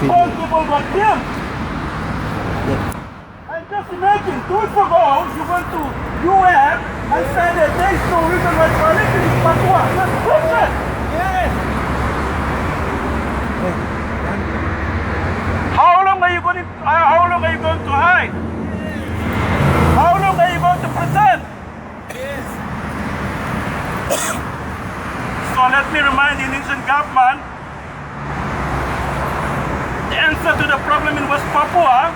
people got killed. And just imagine, 2 weeks ago, you went to UN and said that there is no human rights violation in Papua. That's bullshit. Yes. How long are you going to hide? How long are you going to pretend? Yes. So let me remind the Indonesian government, the answer to the problem in West Papua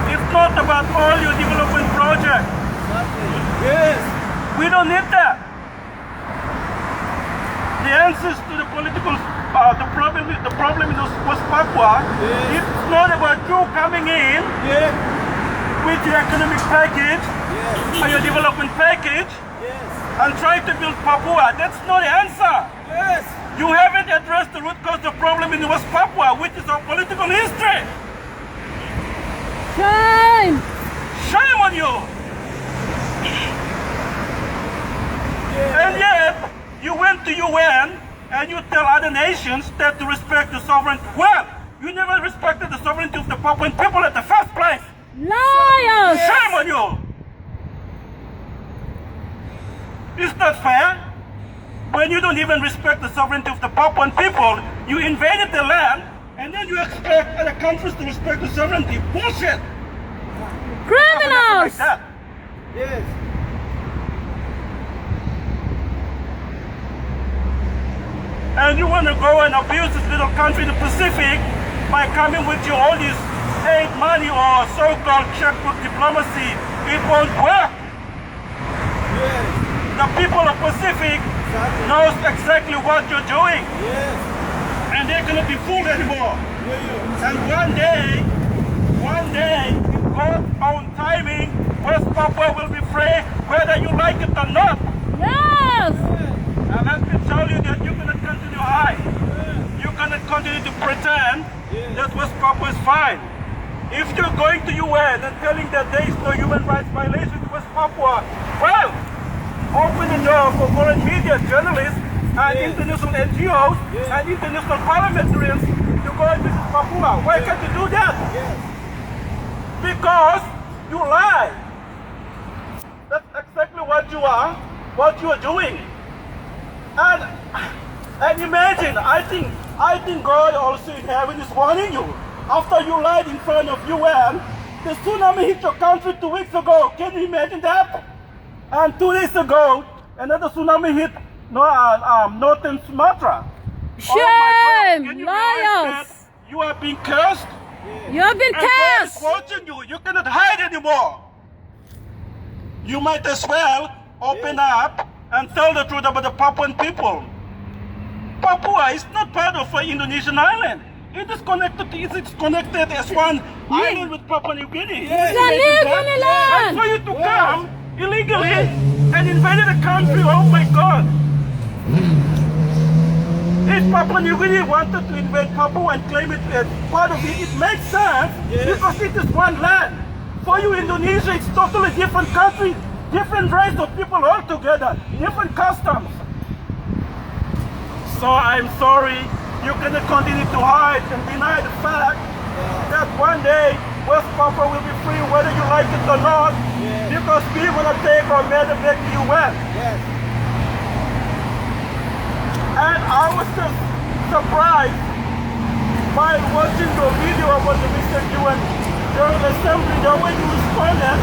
is not about all your development projects. Yes. We don't need that. The answers to the political, the problem in West Papua, it's not about you coming in with your economic package or your development package and trying to build Papua. That's not the answer. Yes. You haven't addressed the root cause of the problem in West Papua, which is our political history. Shame! Shame on you! And yet, you went to UN and you tell other nations that to respect the sovereignty. Well, you never respected the sovereignty of the Papuan people in the first place. Liars! Shame on you! It's not fair. When you don't even respect the sovereignty of the Papuan people, you invaded the land, and then you expect other countries to respect the sovereignty. Bullshit! Criminals! Like that. Yes. And you want to go and abuse this little country in the Pacific by coming with your all this aid money or so-called checkbook diplomacy. It won't work. Yes. The people of Pacific knows exactly what you're doing. Yes. And they're going to be fooled anymore. And one day, in God's own timing, West Papua will be free, whether you like it or not. Yes! And let me tell you that you're going to continue high. You're going to continue to pretend that West Papua is fine. If you're going to UN and telling that there is no human rights violation in West Papua, well, open the door for foreign media, journalists, and international NGOs and international parliamentarians to go and visit Papua. Why can't you do that? Because you lie. That's exactly what you are doing. And imagine, I think God also in heaven is warning you. After you lied in front of UN, the tsunami hit your country 2 weeks ago. Can you imagine that? And 2 days ago, another tsunami hit northern Sumatra. Shame! Oh my God. Can you realize Liars! that you are being cursed? You have been And God is cursed! watching you. You cannot hide anymore. You might as well open up and tell the truth about the Papuan people. Papua is not part of an Indonesian island. It is connected. It's connected as one island with Papua New Guinea. It's a new Guinea land! And for you to come illegally and invaded a country, oh my God! If Papua New Guinea wanted to invade Papua and claim it as part of it, it makes sense because it is one land. For you, Indonesia, it's totally different country, different race of people altogether, different customs. So I'm sorry, you cannot continue to hide and deny the fact that one day West Papua will be free whether you like it or not, because we want to take our matter back to UN. And I was just surprised by watching the video about the recent UN General Assembly. The way you responded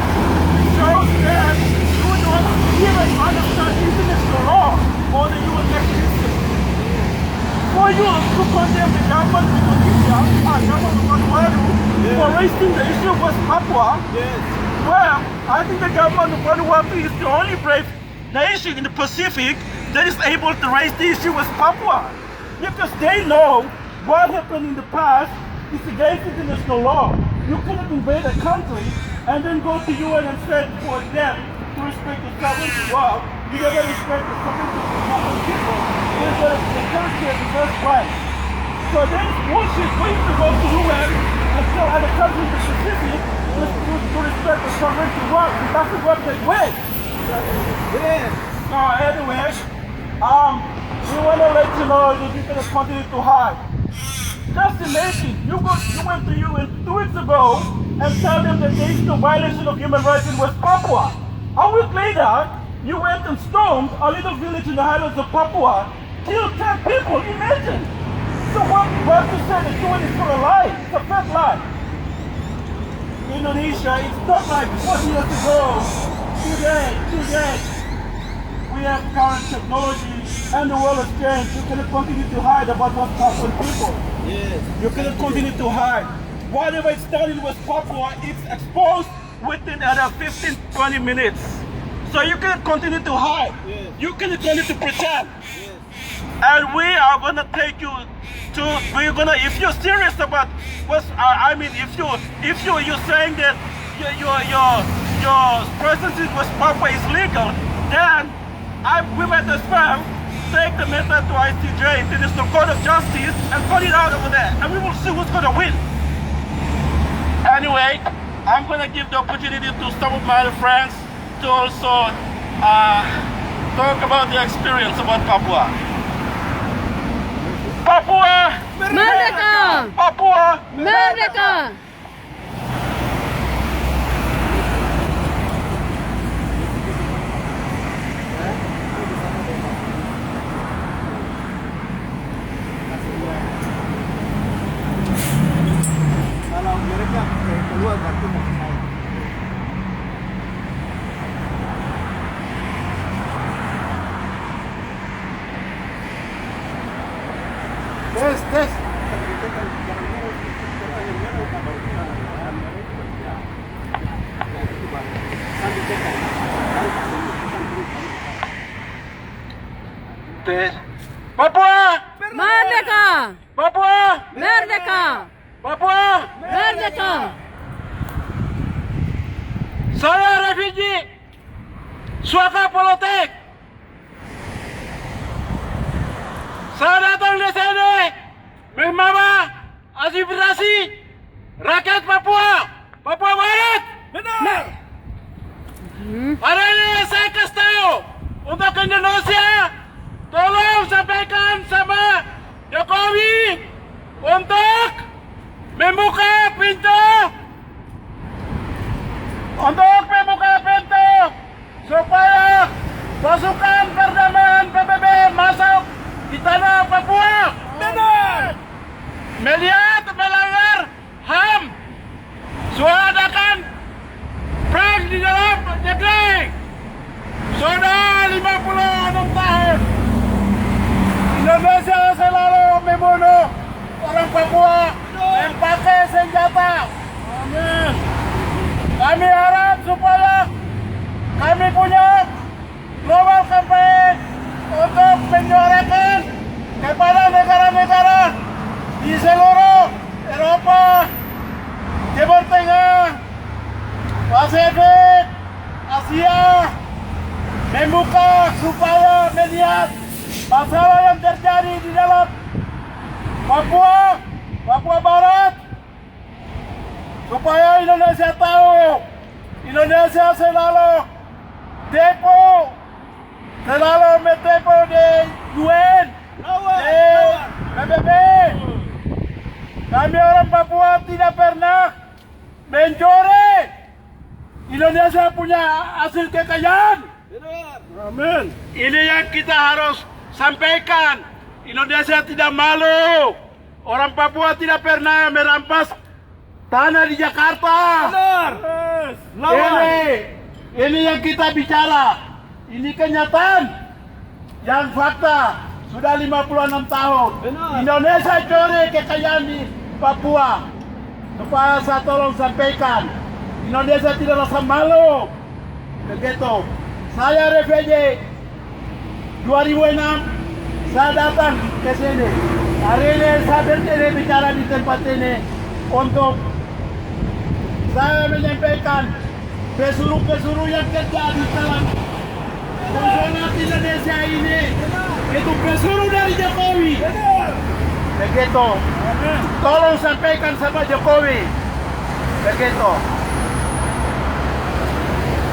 shows that you don't even understand international law or the UN mechanism. For you to condemn the government of Indonesia, government of Vanuatu, for raising the issue of West Papua, well, I think the government of Vanuatu is the only brave nation in the Pacific that is able to raise the issue with Papua, because they know what happened in the past is against international law. You cannot invade a country and then go to UN and say for them to respect the sovereignty. Well, you never respect the sovereignty of the Papuan people. There's a country at the first place. So then it's bullshit for you to go to UN and tell other countries in the Pacific to respect the sovereignty. Well, it doesn't work that way. So anyway, we want to let you know that you're going to continue to hide. Just imagine, you went to UN 2 weeks ago and tell them that there is no violation of human rights in West Papua. A week later, you went and stormed a little village in the highlands of Papua, killed 10 people, imagine. So what to say that UN is for a lie? It's a fat lie. Indonesia, it's not like 40 years ago. Today, we have current technology and the world has changed. You cannot continue to hide about what's happened to people. Yes. You cannot continue to hide. Whatever is done in West Papua, it's exposed within another 15-20 minutes. So you cannot continue to hide. Yes. You cannot continue to pretend. Yes. And we are gonna take you to. If you're serious about what's, if you're saying that your presence in West Papua is legal, then we might as well take the matter to ICJ, International Court of Justice, and put it out over there, and we will see who's gonna win. Anyway, I'm gonna give the opportunity to some of my other friends to also talk about the experience about Papua. Papua! Merdeka! Papua! Merdeka! Kalau mereka keluar kartu mau saya. Tes. Tes. Papua! Merdeka! Papua! Merdeka! Papua! Merdeka! Saya refugee, suaka politik. Saya datang di sini membawa aspirasi rakyat Papua, Papua Barat. Benar. Hari ini saya kasih tahu untuk Indonesia, tolong sampaikan sama Jokowi untuk membuka pintu supaya pasukan perdamaian PBB masuk di tanah Papua. Benar. Melihat melanggar HAM, suadakan perang di dalam negeri. Sudah 56 tahun Indonesia selalu membunuh orang Papua yang pakai senjata. Amin. Kami harap supaya kami punya global campaign untuk menyuarakan kepada negara-negara di seluruh Eropa, Timur Tengah, Pasifik, Asia, membuka supaya melihat masalah yang terjadi di dalam Papua Barat, supaya Indonesia tahu Indonesia selalu mentepo di UN, di PBB. Kami orang Papua tidak pernah mencuri. Indonesia punya hasil kekayaan. Benar. Amin. Ini yang kita harus sampaikan. Indonesia tidak malu. Orang Papua tidak pernah merampas tanah di Jakarta. Benar. Ini yang kita bicara. Ini kenyataan yang fakta. Sudah 56 tahun. Benar. Indonesia curi kekayaan di Papua. Supaya saya tolong sampaikan, Indonesia tidak rasa malu. Begitu. Saya refugee 2006, saya datang ke sini. Hari ini saya berdiri bicara di tempat ini untuk saya menyampaikan pesuruh-pesuruh yang kerja di dalam Consulate Indonesia ini. Itu pesuruh dari Jokowi. Begitu. Tolong sampaikan sama Jokowi. Begitu.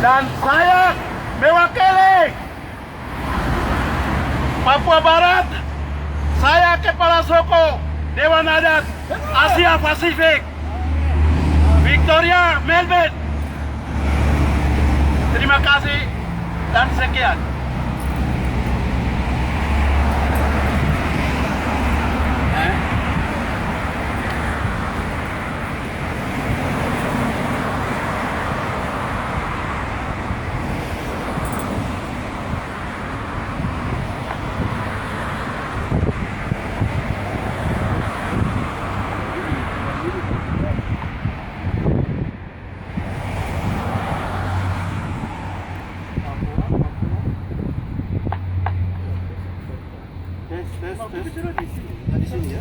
Dan saya mewakili Papua Barat. Saya kepala suku Dewan Adat Asia Pasifik, Victoria, Melbourne. Terima kasih dan sekian. Di sini ya.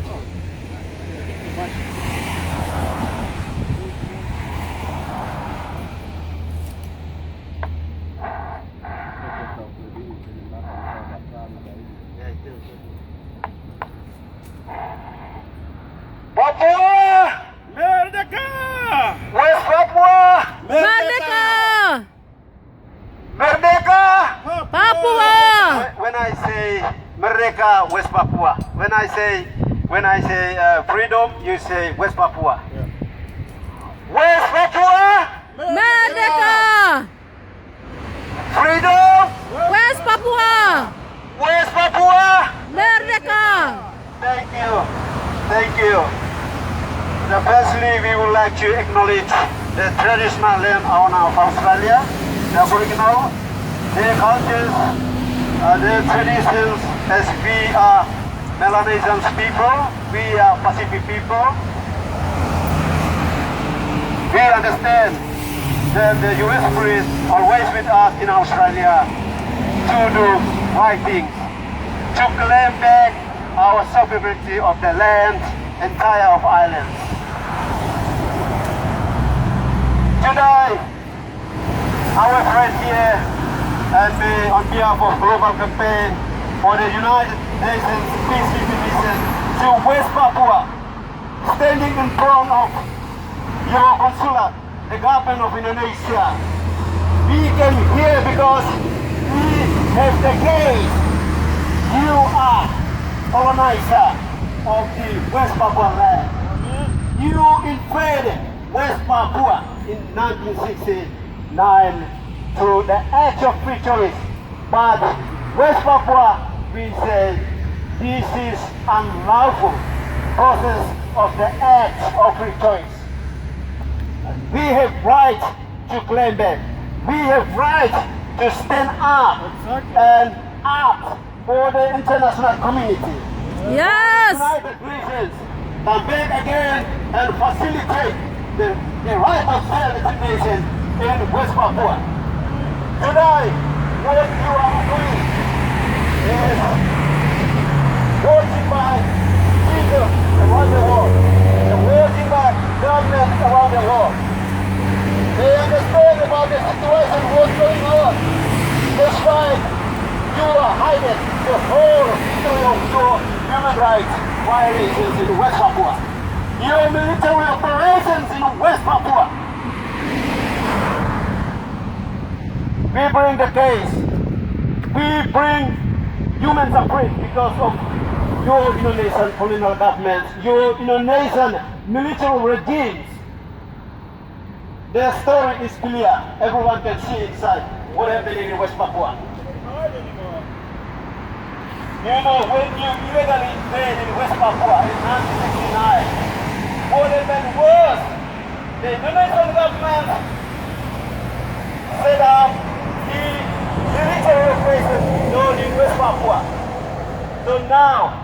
Papua Merdeka! West Papua Merdeka! Merdeka. Papua! When I say Merdeka, West Papua. When I say freedom, you say West Papua. West Papua, Merdeka! freedom, West Papua! West Papua. Merdeka! Thank you, thank you. Firstly, we would like to acknowledge the traditional land owner of Australia, the Aboriginal, their cultures, their traditions, as we are Melanesian people, we are Pacific people. We understand that the US spirit always with us in Australia to do right things, to claim back our sovereignty of the land, entire of islands. Today, our friend here and me on behalf of Global Campaign for the United Nations Peacekeeping Mission to West Papua, standing in front of your Consulate, the government of Indonesia. We came here because we have the case. You are colonizer of the West Papua land. You invaded West Papua in 1969 through the Act of Free Choice. But West Papua, we say, this is unlawful process of the Act of Free Choice. We have right to claim back. We have right to stand up and act for the international community. Yes! United Nations come back again and facilitate the right of self-determination in West Papua. Today, what you are doing is watching by people around the world, and watching by governments around the world. They understand about the situation, what's going on. That's why you are hiding the whole history of your human rights violations in West Papua. Your military operations in West Papua. We bring the case. We bring human suffering because of your Indonesian colonial government, your Indonesian military regimes. Their story is clear. Everyone can see inside what happened in West Papua. You know, when you illegally invaded in West Papua in 1969, what happened was the Indonesian government set up the military operation known in West Papua. So now,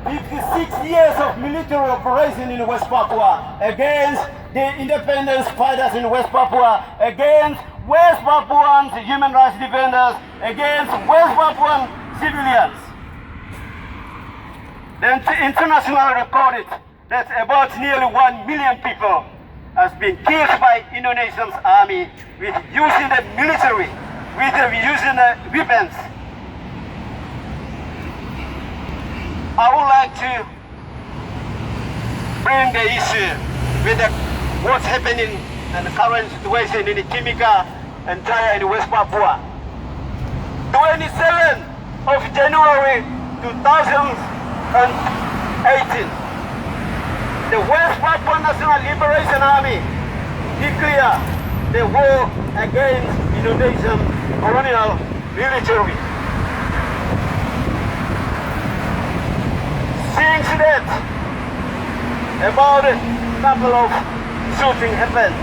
56 years of military operation in West Papua against the independence fighters in West Papua, against West Papuan human rights defenders, against West Papuan civilians. The international recorded that about nearly 1 million people has been killed by Indonesian army with using the military, using the weapons. I would like to bring the issue with what's happening in the current situation in the Timika and Jaya in West Papua. 27th of January 2018, National Liberation Army declared the war against Indonesian colonial military. Since that, about a couple of shooting happened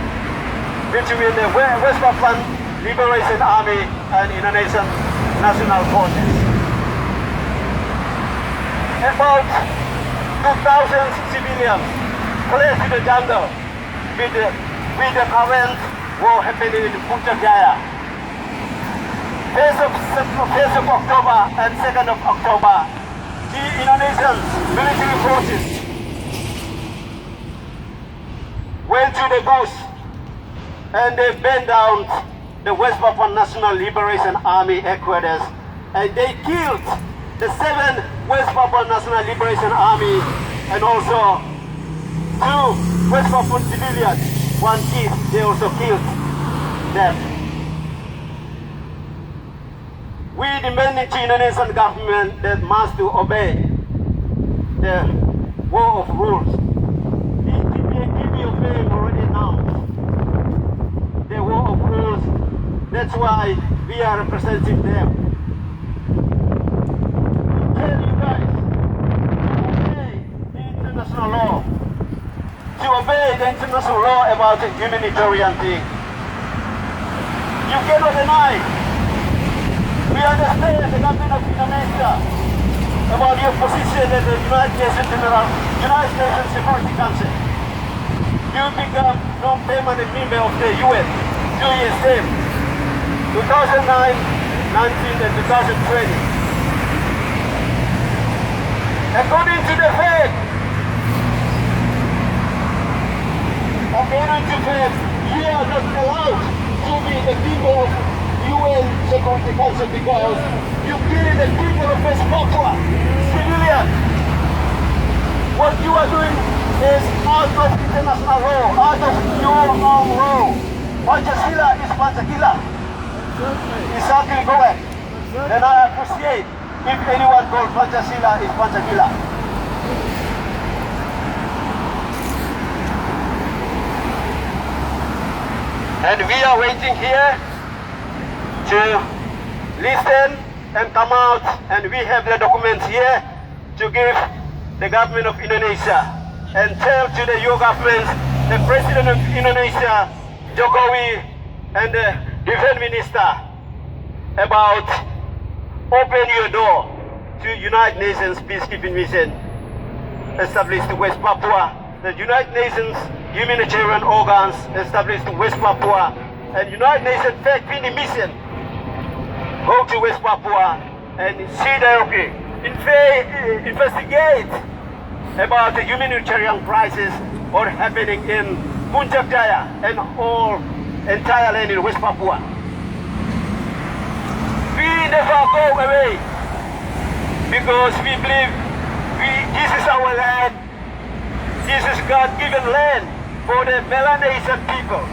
between the West Papuan Liberation Army and Indonesian National forces. About 2,000 civilians fled to the jungle with the current war happening in Puncak Jaya. 1st of October and 2nd of October, the Indonesian military forces went to the bush and they burned down the West Papua National Liberation Army headquarters, and they killed the 7 West Papua National Liberation Army and also 2 West Papuan civilians, 1 kid, they also killed them. We demand to Indonesian government that must to obey the war of rules. The TPNPB-OPM already announced the war of rules. That's why we are representing them. I tell you guys to obey the international law, to obey the international law about the humanitarian thing. You cannot deny. We understand the government of Indonesia about your position at the United Nations Security Council. You become non-permanent member of the UN 2 years term, 2009, 19, and 2020. According to the fact, you are not allowed to be a member of UN Security Council because you killing the people of West Papua, civilians. What you are doing is out of international law, out of your own law. Pancasila is Pancasila. Exactly correct. And I appreciate if anyone calls Pancasila is Pancasila. And we are waiting here to listen and come out, and we have the documents here to give the government of Indonesia and tell to the your government, the President of Indonesia, Jokowi, and the Defense Minister about open your door to United Nations peacekeeping mission established in West Papua, the United Nations humanitarian organs established in West Papua, and United Nations fact-finding mission go to West Papua and see directly, investigate about the humanitarian crisis or happening in Puncak Jaya and all entire land in West Papua. We never go away because we believe this is our land. This is God-given land for the Melanesian people.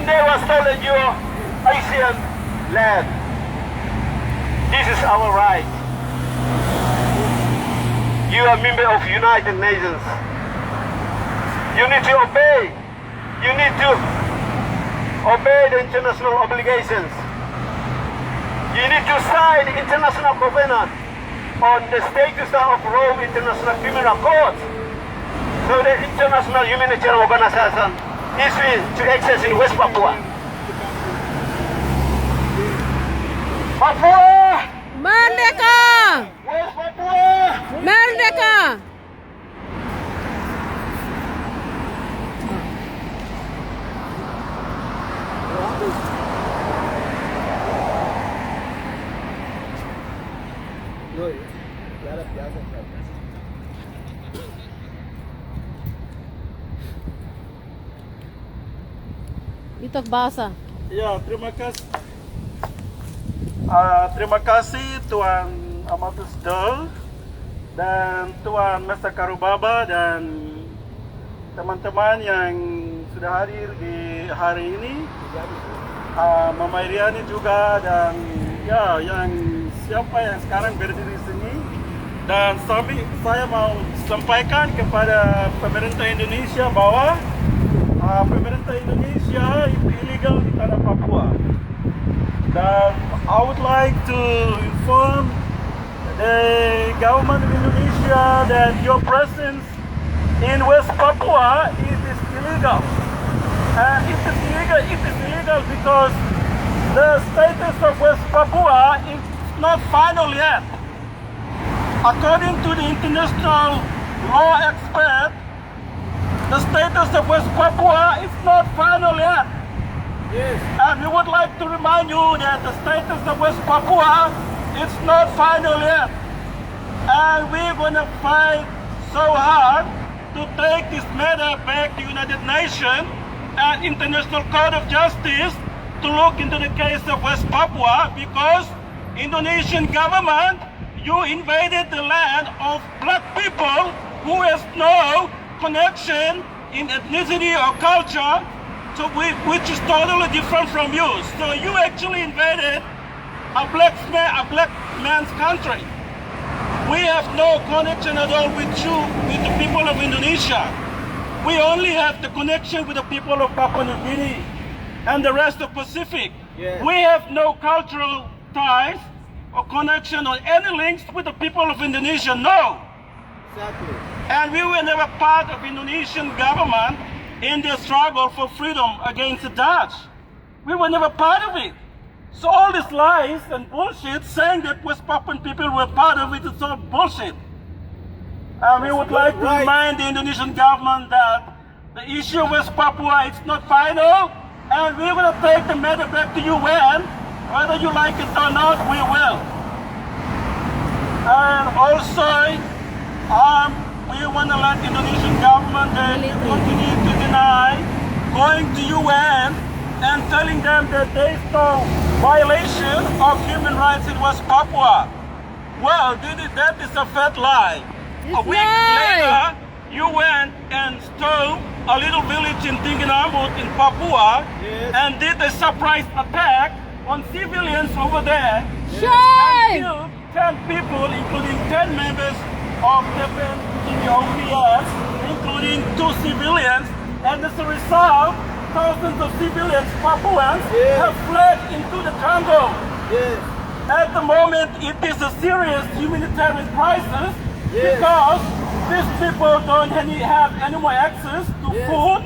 Never stolen your Asian land. This is our right. You are a member of United Nations. You need to obey. You need to obey the international obligations. You need to sign the international covenant on the status of Rome International Criminal Court. So the International Humanitarian Organization is to access in West Papua. Papua! Merdeka! West Papua! Merdeka! Itu bahasa. Ya, terima kasih. Terima kasih Tuan Amatus Dol dan Tuan Mr. Karubaba dan teman-teman yang sudah hadir di hari ini, Mama Iriani juga, dan ya yang siapa yang sekarang berdiri di sini. Dan saya mau sampaikan kepada pemerintah Indonesia bahwa pemerintah Indonesia itu illegal di tanah Papua. Dan I would like to inform the government of Indonesia that your presence in West Papua is illegal. And it is illegal because the status of West Papua is not final yet. According to the international law expert, the status of West Papua is not final yet. Yes. And we would like to remind you that the status of West Papua is not final yet. And we're going to fight so hard to take this matter back to United Nations and International Court of Justice to look into the case of West Papua, because Indonesian government, you invaded the land of black people who has no connection in ethnicity or culture, so which is totally different from you. So you actually invaded a black man's country. We have no connection at all with you, with the people of Indonesia. We only have the connection with the people of Papua New Guinea and the rest of Pacific. Yes. We have no cultural ties or connection or any links with the people of Indonesia, no. Exactly. And we were never part of Indonesian government in the struggle for freedom against the Dutch. We were never part of it. So all these lies and bullshit saying that West Papuan people were part of it is all bullshit. And we would like to remind the Indonesian government that the issue of West Papua is not final, and we're going to take the matter back to UN. Whether you like it or not, we will. And also, we want to let Indonesian government continue to deny going to UN and telling them that there is no violation of human rights in West Papua. Well, that is a fat lie. A week later, you went and stole a little village in Tinginambut in Papua, yes, and did a surprise attack on civilians over there, Shame! and killed 10 people, including 10 members of the TPNPB-OPM, including 2 civilians, and as a result, thousands of civilians, Papuans, yes, have fled into the jungle. Yes. At the moment, it is a serious humanitarian crisis, yes, because these people don't have any more access to yes, food,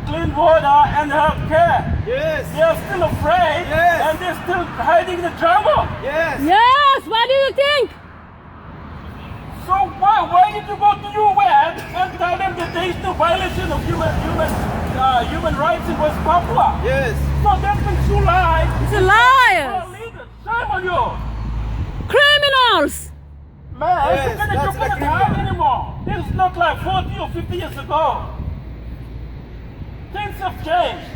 clean water, and health care. Yes. They are still afraid, yes, and they're still hiding in the jungle. Yes. Yes, what do you think? So why did you go to UN and tell them that there is no violation of human rights in West Papua? Yes. So that means you lie. It's a liar. Shame on you. Criminals. Man, Yes, you that's cannot the hide criminal. anymore. This is not like 40 or 50 years ago. Things have changed.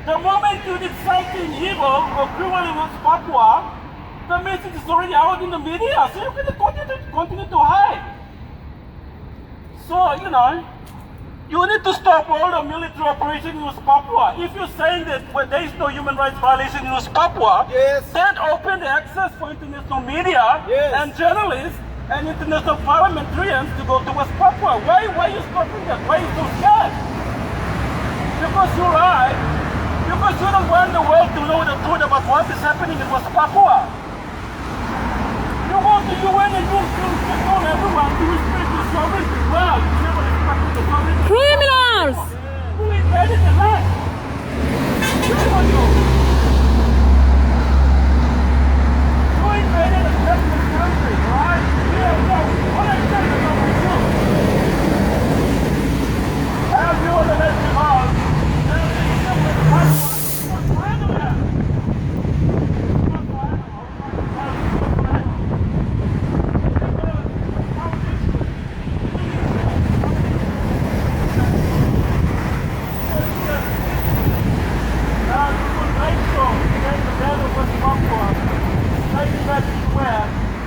The moment you did something evil or cruel in West Papua, the message is already out in the media, so you can continue to hide. So, you need to stop all the military operations in West Papua. If you're saying that there is no human rights violation in West Papua, yes, then open the access for international media, yes, and journalists and international parliamentarians to go to West Papua. Why are you stopping that? Why are you so scared? Because you lie. Because you don't want the world to know the truth about what is happening in West Papua. You go to UN and you tell everyone to respect the sovereignty. Well, you never respected the sovereignty. Criminals. Who invaded the land? Shame on you. You invaded a separate country, right? Yeah, no. What I'm saying about you. Have you on the left behind?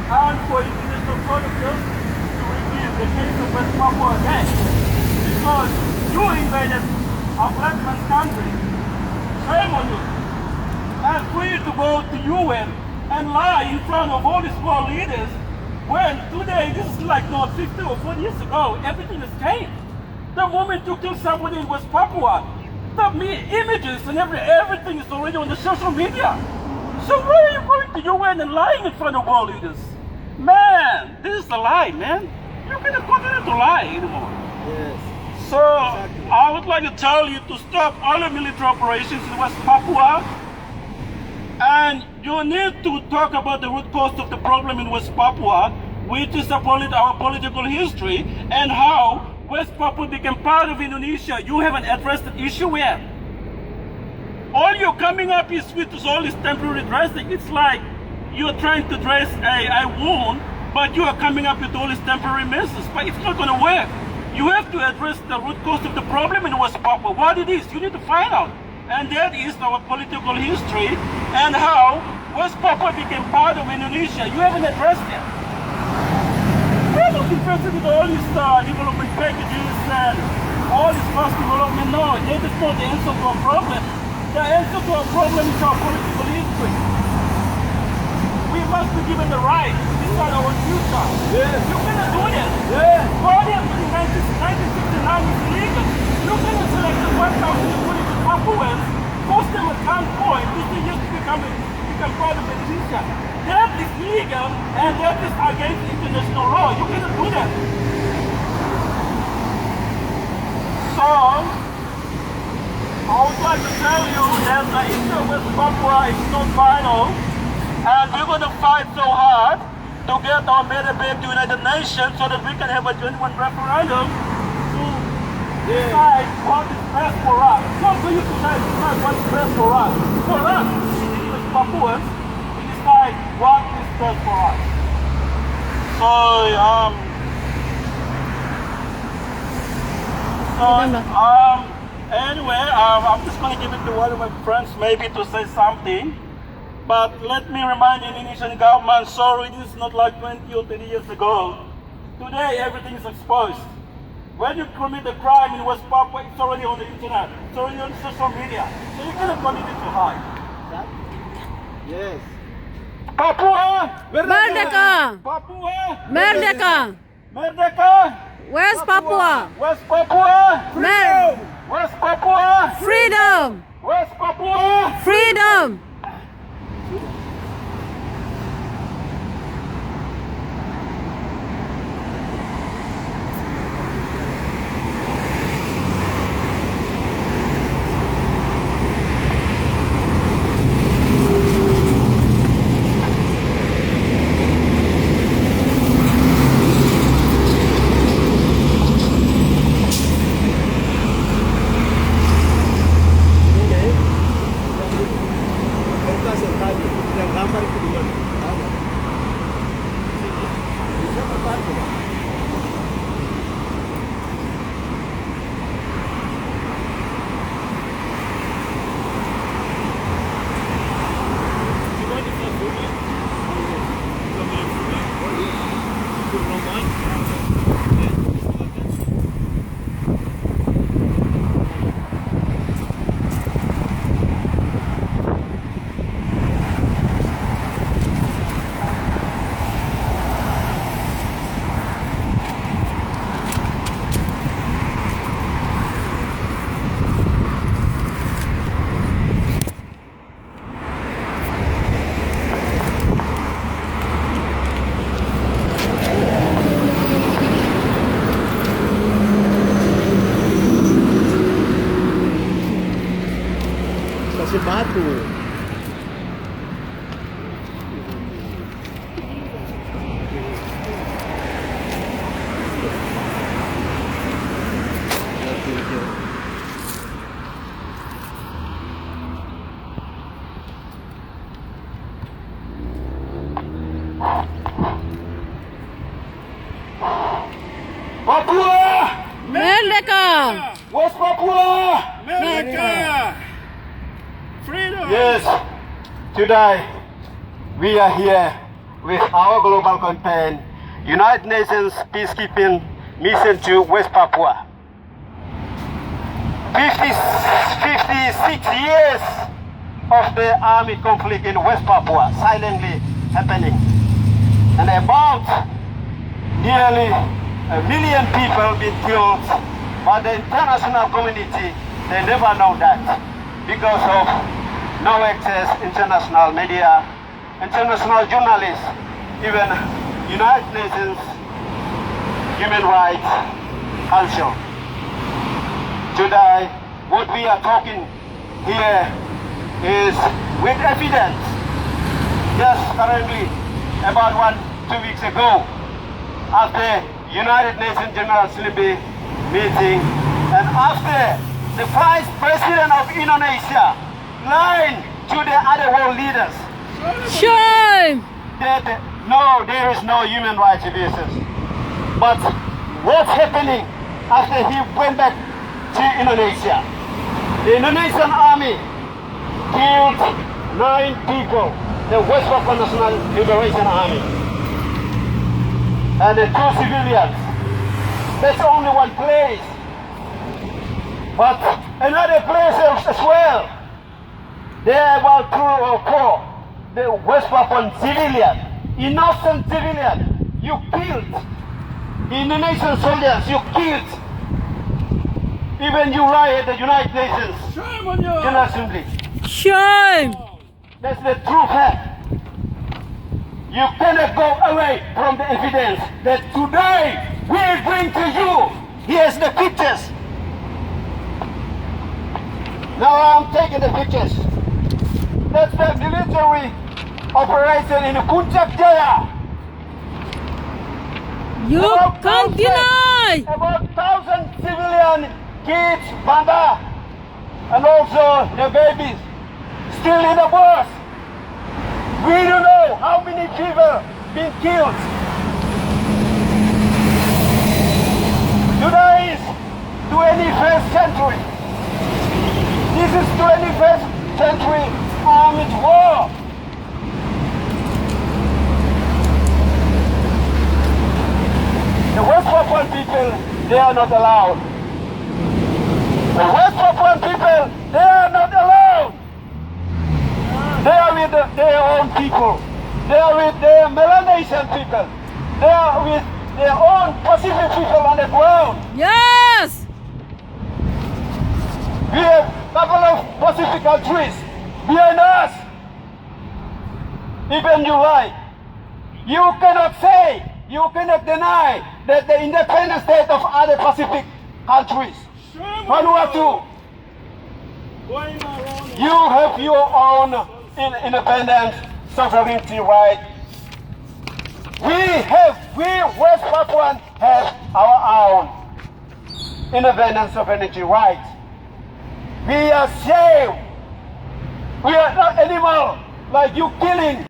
And for international court of justice to review the case of West Papua again, because you invaded a black man's country. Shame on you. And for you to go to UN and lie in front of all these world leaders When today, this is like not 50 or 40 years ago, everything has changed. The moment you kill somebody in West Papua, the images and everything is already on the social media. So why are you going to UN and lying in front of world leaders? Man, this is a lie, man. You cannot continue to lie anymore. Yes. So I would like to tell you to stop all the military operations in West Papua. And you need to talk about the root cause of the problem in West Papua, which is our political history and how West Papua became part of Indonesia. You haven't addressed the issue yet. All you're coming up is with all this temporary dressing. It's like you're trying to dress a wound, but you are coming up with all these temporary messes. But it's not going to work. You have to address the root cause of the problem in West Papua. What it is, you need to find out. And that is our political history and how West Papua became part of Indonesia. You haven't addressed it. We're not interested in all these development packages and all this fast development. No, that is not the answer to our problem. The answer to our problem is our political history. We must be given the right to decide our future. Yes. You cannot do that. Yes. Guardian in 1969 is illegal. You cannot select the 1,000 Papuans, force them at gunpoint, this is just become part of Indonesia. That is legal and that is against international law. You cannot do that. So, I would like to tell you that the issue of West Papua is not final, and we're going to fight so hard to get our matter back to United Nations so that we can have a genuine referendum to decide what is best for us. Not for you to decide what is best for us. For us, as Papuans, we decide what is best for us. So, anyway, I'm just going to give it to one of my friends maybe to say something. But let me remind the Indonesian government, sorry, this is not like 20 or 30 years ago. Today, everything is exposed. When you commit a crime in West Papua, it's already on the internet. It's already on social media. So you cannot continue to hide. Yes. Papua! Merdeka! Papua! Merdeka! Merdeka! West Papua! West Papua! Mer- West Papua! Freedom! West Papua! Freedom! Kasih batu. Papua! Merdeka! West Papua! Merdeka! Freedom! Yes, today we are here with our global campaign, United Nations Peacekeeping Mission to West Papua. 56 years of the army conflict in West Papua silently happening. And about nearly 1 million people been killed, but the international community, they never know that because of no access international media, international journalists, even United Nations Human Rights Council. Today, what we are talking here is with evidence. Just currently, about 2 weeks ago, after United Nations General Assembly meeting, and after the Vice President of Indonesia lied to the other world leaders Shame! that no, there is no human rights abuses. But what's happening after he went back to Indonesia? The Indonesian army killed 9 people, the West Papua National Liberation Army, and the 2 civilians. That's only one place. But another place as well. There are about 2 or 4, the West Papuan civilian, innocent civilian, you killed. The Indonesian soldiers, you killed. Even you lie at the United Nations General Assembly. Shame! That's the true fact. You cannot go away from the evidence that today we bring to you. Here's the pictures. Now I'm taking the pictures. That's the military operation in Puncak Jaya. You can't deny! About 1,000 civilian kids, banda, and also the babies still in the bus. We don't know how many people been killed. Today is 21st century. This is 21st century armed war. The West Papuan people, they are not allowed. The West Papuan people, they are not allowed. They are with their own people. They are with their Melanesian people. They are with their own Pacific people on the ground. Yes! We have a couple of Pacific countries behind us. Even you lie. You cannot say, you cannot deny that the independent state of other Pacific countries, Vanuatu, you have your own independent sovereignty right. We West Papuan have our own independent sovereignty right. We are safe. We are not animals like you killing.